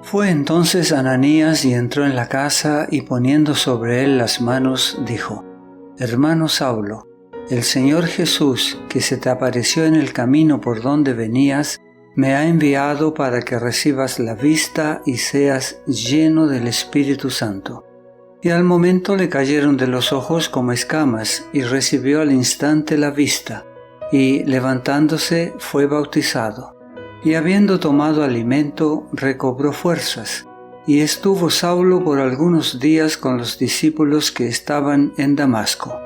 Fue entonces Ananías y entró en la casa y poniendo sobre él las manos, dijo: Hermano Saulo, el Señor Jesús, que se te apareció en el camino por donde venías, me ha enviado para que recibas la vista y seas lleno del Espíritu Santo. Y al momento le cayeron de los ojos como escamas, y recibió al instante la vista, y levantándose fue bautizado. Y habiendo tomado alimento, recobró fuerzas, y estuvo Saulo por algunos días con los discípulos que estaban en Damasco.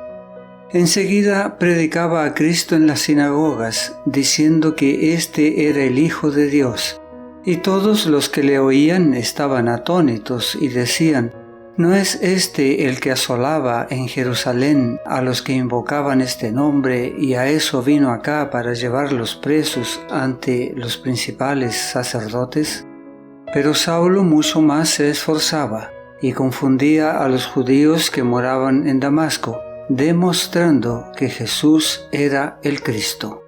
Enseguida predicaba a Cristo en las sinagogas, diciendo que éste era el Hijo de Dios, y todos los que le oían estaban atónitos y decían: ¿No es este el que asolaba en Jerusalén a los que invocaban este nombre, y a eso vino acá para llevarlos presos ante los principales sacerdotes? Pero Saulo mucho más se esforzaba y confundía a los judíos que moraban en Damasco, demostrando que Jesús era el Cristo.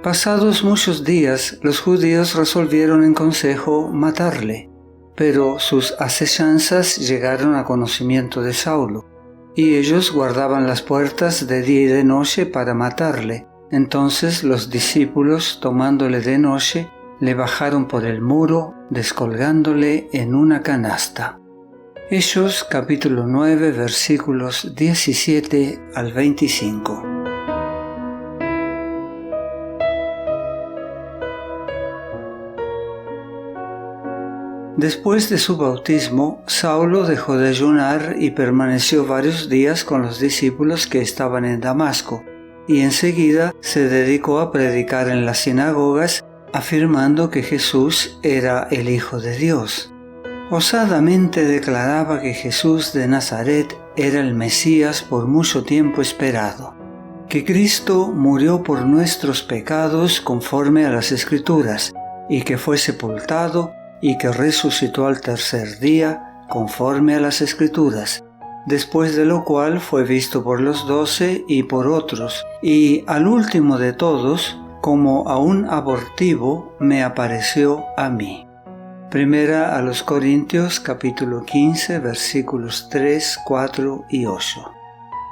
Pasados muchos días, los judíos resolvieron en consejo matarle, pero sus asechanzas llegaron a conocimiento de Saulo, y ellos guardaban las puertas de día y de noche para matarle. Entonces los discípulos, tomándole de noche, le bajaron por el muro, descolgándole en una canasta. Hechos capítulo 9 versículos 17 al 25. Después de su bautismo, Saulo dejó de ayunar y permaneció varios días con los discípulos que estaban en Damasco, y enseguida se dedicó a predicar en las sinagogas, afirmando que Jesús era el Hijo de Dios. Osadamente declaraba que Jesús de Nazaret era el Mesías por mucho tiempo esperado, que Cristo murió por nuestros pecados conforme a las Escrituras, y que fue sepultado y que resucitó al tercer día conforme a las Escrituras, después de lo cual fue visto por los 12 y por otros, y al último de todos, como a un abortivo, me apareció a mí. Primera a los Corintios capítulo 15 versículos 3, 4 y 8.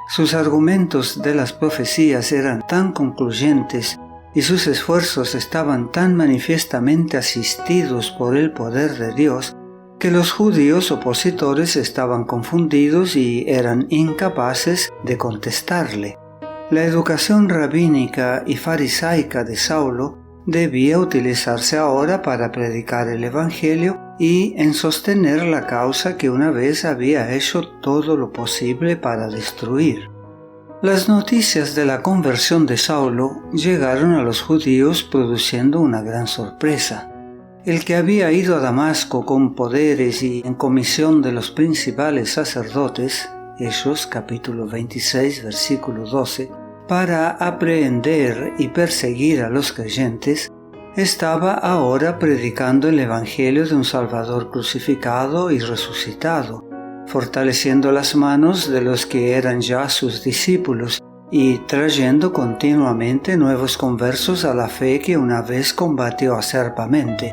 Sus argumentos de las profecías eran tan concluyentes y sus esfuerzos estaban tan manifiestamente asistidos por el poder de Dios que los judíos opositores estaban confundidos y eran incapaces de contestarle. La educación rabínica y farisaica de Saulo debía utilizarse ahora para predicar el Evangelio y en sostener la causa que una vez había hecho todo lo posible para destruir. Las noticias de la conversión de Saulo llegaron a los judíos produciendo una gran sorpresa. El que había ido a Damasco con poderes y en comisión de los principales sacerdotes, Hechos capítulo 26 versículo 12, para aprehender y perseguir a los creyentes, estaba ahora predicando el Evangelio de un Salvador crucificado y resucitado, fortaleciendo las manos de los que eran ya sus discípulos y trayendo continuamente nuevos conversos a la fe que una vez combatió acerbamente.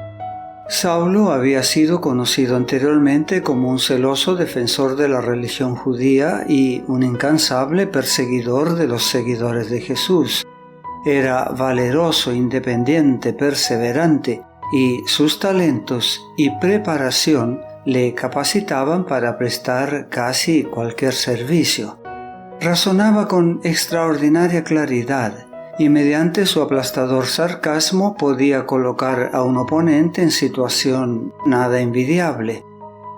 Saulo había sido conocido anteriormente como un celoso defensor de la religión judía y un incansable perseguidor de los seguidores de Jesús. Era valeroso, independiente, perseverante, y sus talentos y preparación le capacitaban para prestar casi cualquier servicio. Razonaba con extraordinaria claridad, y mediante su aplastador sarcasmo podía colocar a un oponente en situación nada envidiable.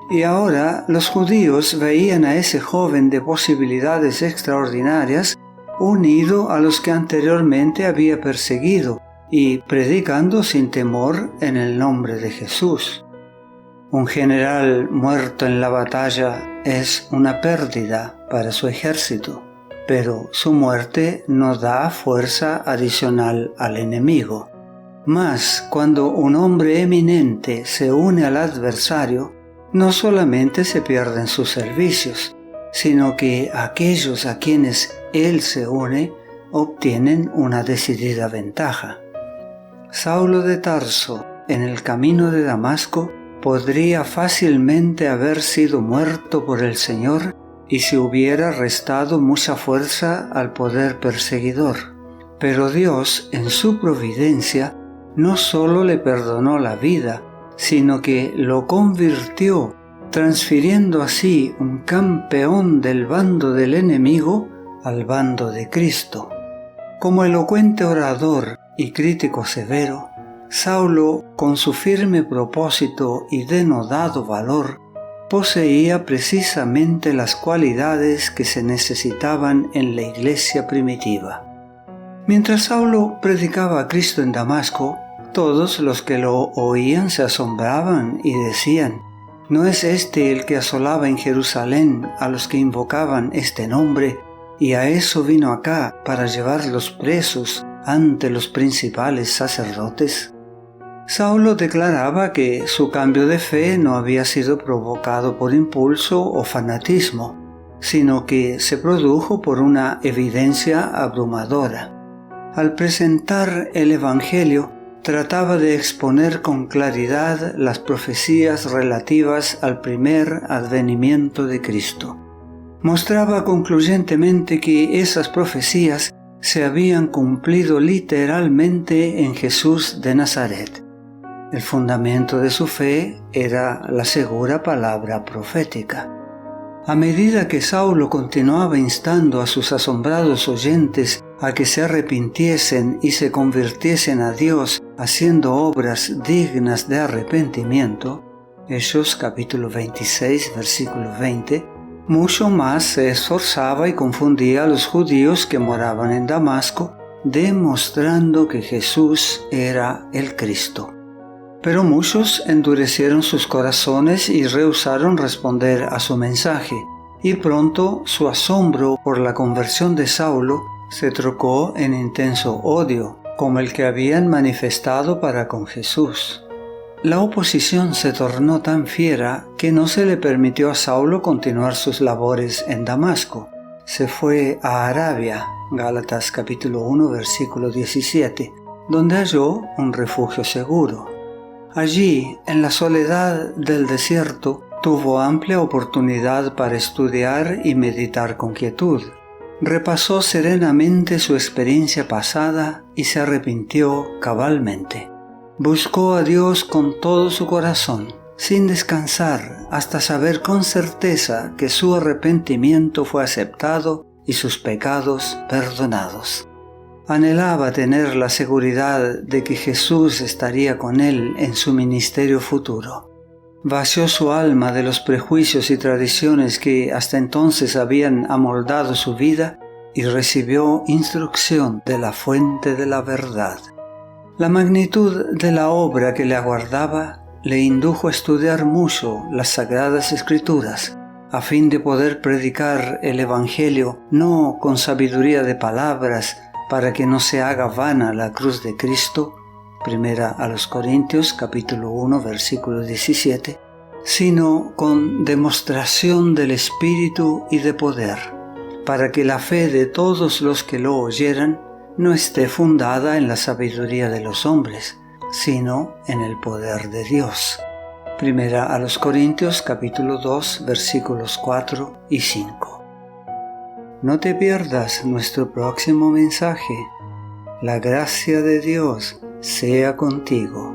Y ahora los judíos veían a ese joven de posibilidades extraordinarias unido a los que anteriormente había perseguido y predicando sin temor en el nombre de Jesús. Un general muerto en la batalla es una pérdida para su ejército, pero su muerte no da fuerza adicional al enemigo. Mas cuando un hombre eminente se une al adversario, no solamente se pierden sus servicios, sino que aquellos a quienes él se une obtienen una decidida ventaja. Saulo de Tarso, en el camino de Damasco, podría fácilmente haber sido muerto por el Señor y se hubiera restado mucha fuerza al poder perseguidor. Pero Dios, en su providencia, no solo le perdonó la vida, sino que lo convirtió, transfiriendo así un campeón del bando del enemigo al bando de Cristo. Como elocuente orador y crítico severo, Saulo, con su firme propósito y denodado valor, poseía precisamente las cualidades que se necesitaban en la iglesia primitiva. Mientras Saulo predicaba a Cristo en Damasco, todos los que lo oían se asombraban y decían: ¿no es este el que asolaba en Jerusalén a los que invocaban este nombre, y a eso vino acá para llevarlos presos ante los principales sacerdotes? Saulo declaraba que su cambio de fe no había sido provocado por impulso o fanatismo, sino que se produjo por una evidencia abrumadora. Al presentar el Evangelio, trataba de exponer con claridad las profecías relativas al primer advenimiento de Cristo. Mostraba concluyentemente que esas profecías se habían cumplido literalmente en Jesús de Nazaret. El fundamento de su fe era la segura palabra profética. A medida que Saulo continuaba instando a sus asombrados oyentes a que se arrepintiesen y se convirtiesen a Dios haciendo obras dignas de arrepentimiento, Hechos capítulo 26, versículo 20, mucho más se esforzaba y confundía a los judíos que moraban en Damasco, demostrando que Jesús era el Cristo. Pero muchos endurecieron sus corazones y rehusaron responder a su mensaje, y pronto su asombro por la conversión de Saulo se trocó en intenso odio, como el que habían manifestado para con Jesús. La oposición se tornó tan fiera que no se le permitió a Saulo continuar sus labores en Damasco. Se fue a Arabia, Gálatas capítulo 1, versículo 17, donde halló un refugio seguro. Allí, en la soledad del desierto, tuvo amplia oportunidad para estudiar y meditar con quietud. Repasó serenamente su experiencia pasada y se arrepintió cabalmente. Buscó a Dios con todo su corazón, sin descansar, hasta saber con certeza que su arrepentimiento fue aceptado y sus pecados perdonados. Anhelaba tener la seguridad de que Jesús estaría con él en su ministerio futuro. Vació su alma de los prejuicios y tradiciones que hasta entonces habían amoldado su vida y recibió instrucción de la fuente de la verdad. La magnitud de la obra que le aguardaba le indujo a estudiar mucho las Sagradas Escrituras, a fin de poder predicar el Evangelio no con sabiduría de palabras, para que no se haga vana la cruz de Cristo, 1 Corintios capítulo 1 versículo 17, sino con demostración del Espíritu y de poder, para que la fe de todos los que lo oyeran no esté fundada en la sabiduría de los hombres, sino en el poder de Dios. 1 Corintios capítulo 2 versículos 4 y 5. No te pierdas nuestro próximo mensaje. La gracia de Dios sea contigo.